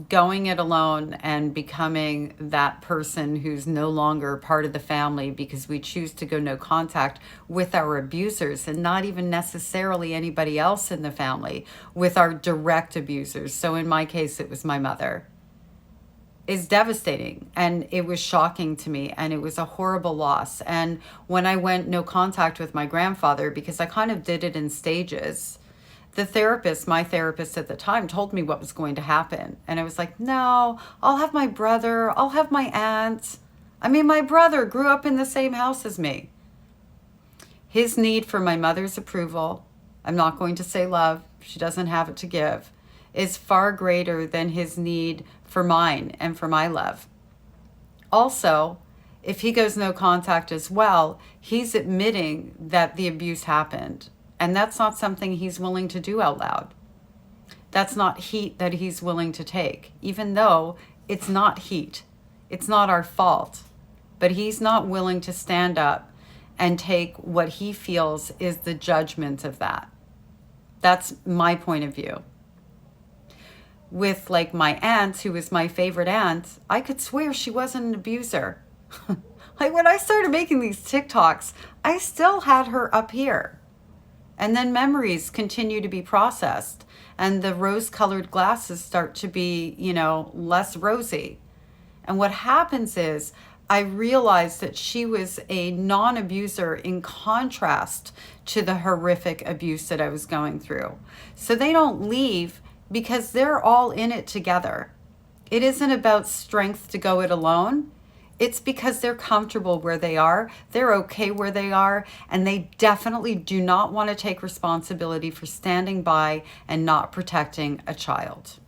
going it alone and becoming that person who's no longer part of the family because we choose to go no contact with our abusers, and not even necessarily anybody else in the family, with our direct abusers. So in my case, it was my mother, is devastating, and it was shocking to me, and it was a horrible loss. And when I went no contact with my grandfather, because I kind of did it in stages, the therapist, my therapist at the time, told me what was going to happen. And I was like, no, I'll have my brother, I'll have my aunt. I mean, my brother grew up in the same house as me. His need for my mother's approval, I'm not going to say love, she doesn't have it to give, is far greater than his need for mine and for my love. Also, if he goes no contact as well, he's admitting that the abuse happened. And that's not something he's willing to do out loud. That's not heat that he's willing to take, even though it's not heat. It's not our fault. But he's not willing to stand up and take what he feels is the judgment of that. That's my point of view. With like my aunt, who was my favorite aunt, I could swear she wasn't an abuser. Like when I started making these TikToks, I still had her up here. And then memories continue to be processed, and the rose-colored glasses start to be, less rosy. And what happens is I realized that she was a non-abuser in contrast to the horrific abuse that I was going through. So they don't leave because they're all in it together. It isn't about strength to go it alone. It's because they're comfortable where they are, they're okay where they are, and they definitely do not want to take responsibility for standing by and not protecting a child.